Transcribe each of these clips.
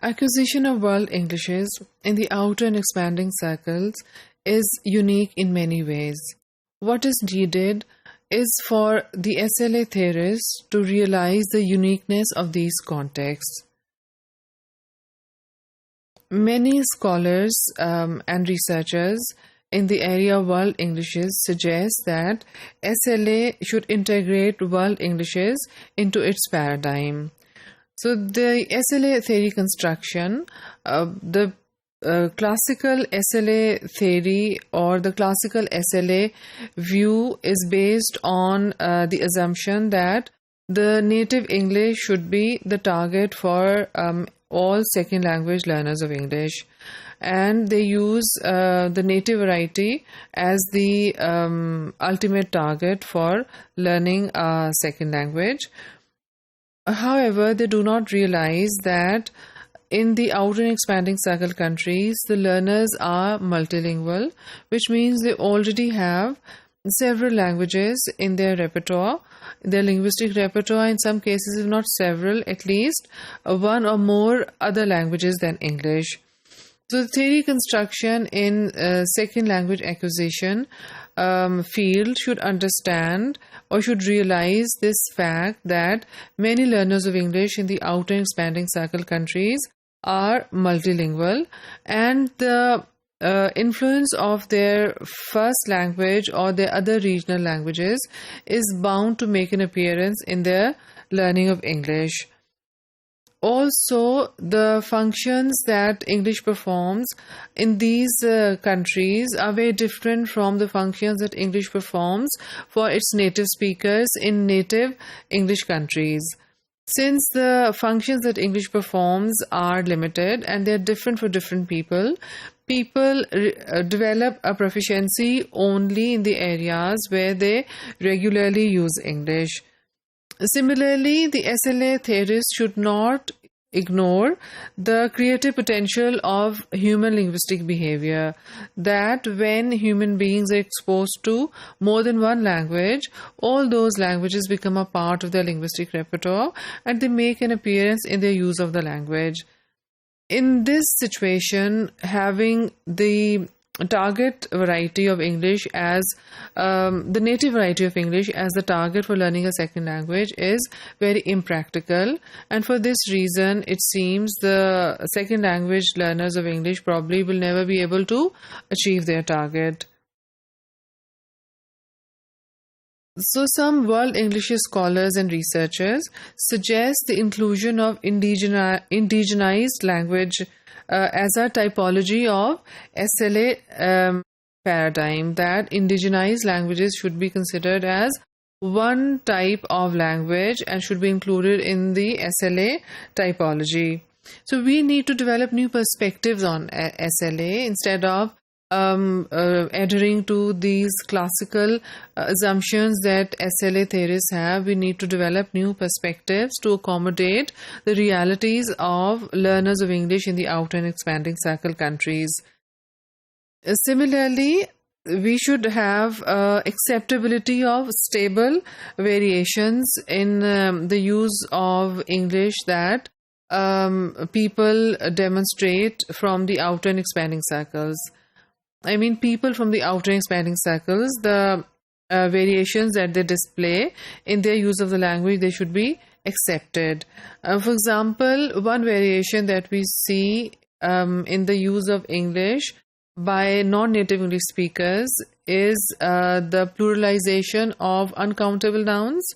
Acquisition of world Englishes in the outer and expanding circles is unique in many ways. What is needed is for the SLA theorists to realize the uniqueness of these contexts. Many scholars and researchers in the area of world Englishes suggest that SLA should integrate world Englishes into its paradigm. So the SLA theory construction, the classical SLA theory or the classical SLA view is based on the assumption that the native English should be the target for all second language learners of English, and they use the native variety as the ultimate target for learning a second language. However, they do not realize that in the outer and expanding circle countries, the learners are multilingual, which means they already have several languages in their repertoire, their linguistic repertoire, in some cases, if not several, at least one or more other languages than English. So the theory construction in second language acquisition field should understand or should realize this fact that many learners of English in the outer and expanding circle countries are multilingual, and the influence of their first language or their other regional languages is bound to make an appearance in their learning of English. Also, the functions that English performs in these countries are very different from the functions that English performs for its native speakers in native English countries. Since the functions that English performs are limited and they're different for different people, people develop a proficiency only in the areas where they regularly use English. Similarly, the SLA theorists should not ignore the creative potential of human linguistic behavior, that when human beings are exposed to more than one language, all those languages become a part of their linguistic repertoire and they make an appearance in their use of the language. In this situation, having the target variety of English as the native variety of English as the target for learning a second language is very impractical, and for this reason it seems the second language learners of English probably will never be able to achieve their target. So some world English scholars and researchers suggest the inclusion of indigenized language as a typology of SLA paradigm, that indigenized languages should be considered as one type of language and should be included in the SLA typology. So we need to develop new perspectives on SLA instead of adhering to these classical assumptions that SLA theorists have. We need to develop new perspectives to accommodate the realities of learners of English in the outer and expanding circle countries. Similarly, we should have acceptability of stable variations in the use of English that people demonstrate from the outer and expanding circles. I mean, people from the outer and expanding circles, the variations that they display in their use of the language, they should be accepted. For example, one variation that we see in the use of English by non-native English speakers is the pluralization of uncountable nouns.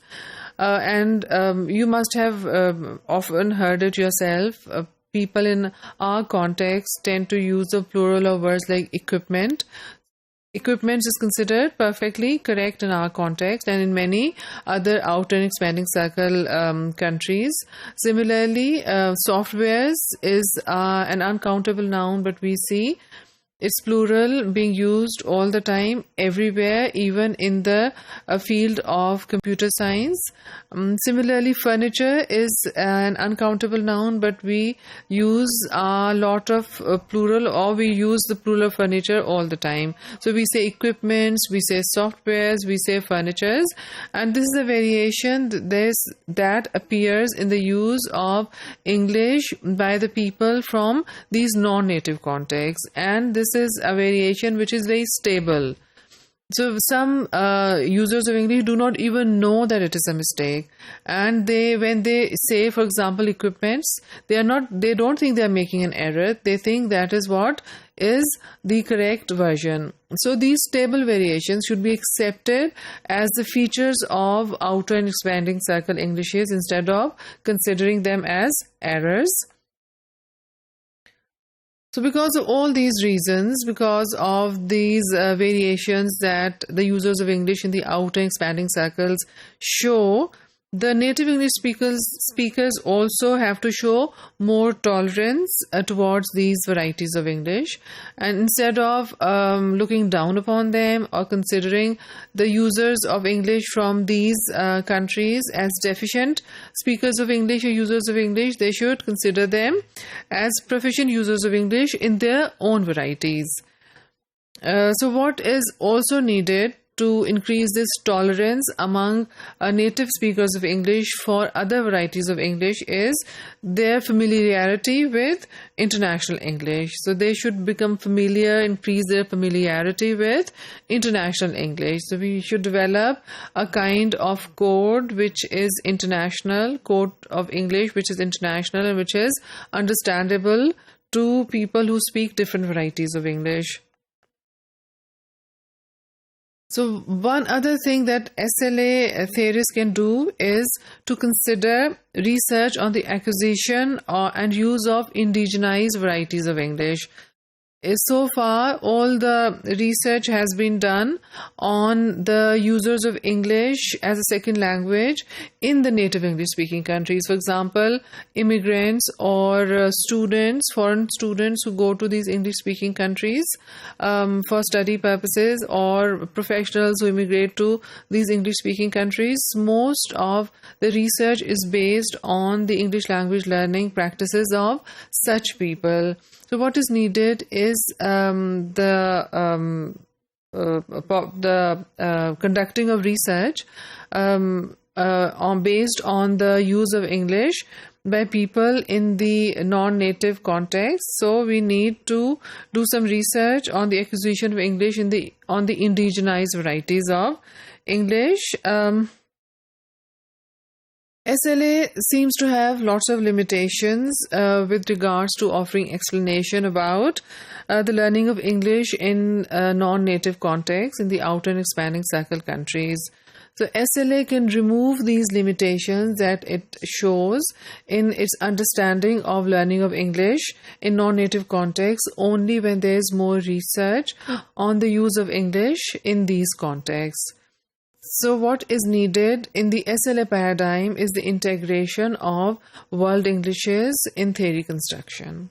And you must have often heard it yourself. People in our context tend to use the plural of words like equipment. Equipment is considered perfectly correct in our context and in many other outer and expanding circle countries. Similarly, softwares is an uncountable noun, but we see It's plural being used all the time, everywhere, even in the field of computer science. Similarly, furniture is an uncountable noun, but we use a lot of plural, or we use the plural furniture all the time. So we say equipments, we say softwares, we say furnitures, and this is a variation that appears in the use of English by the people from these non-native contexts, and this is a variation which is very stable. So some users of English do not even know that it is a mistake, and when they say, for example, equipments, they don't think they are making an error. They think that is what is the correct version. So these stable variations should be accepted as the features of outer and expanding circle Englishes instead of considering them as errors. So because of all these reasons, because of these variations that the users of English in the outer expanding circles show, the native English speakers also have to show more tolerance towards these varieties of English. And instead of looking down upon them or considering the users of English from these countries as deficient speakers of English or users of English, they should consider them as proficient users of English in their own varieties. So what is also needed to increase this tolerance among native speakers of English for other varieties of English is their familiarity with international English. So they should become familiar, increase their familiarity with international English. So we should develop a kind of code which is international, code of English which is international and which is understandable to people who speak different varieties of English. So one other thing that SLA theorists can do is to consider research on the acquisition and use of indigenized varieties of English. So far, all the research has been done on the users of English as a second language in the native English-speaking countries. For example, immigrants or students, foreign students who go to these English-speaking countries for study purposes, or professionals who immigrate to these English-speaking countries. Most of the research is based on the English language learning practices of such people. So what is needed is the conducting of research based on the use of English by people in the non-native context. So we need to do some research on the acquisition of English on the indigenized varieties of English. SLA seems to have lots of limitations with regards to offering explanation about the learning of English in non-native contexts in the outer and expanding circle countries. So SLA can remove these limitations that it shows in its understanding of learning of English in non-native contexts only when there is more research on the use of English in these contexts. So what is needed in the SLA paradigm is the integration of world Englishes in theory construction.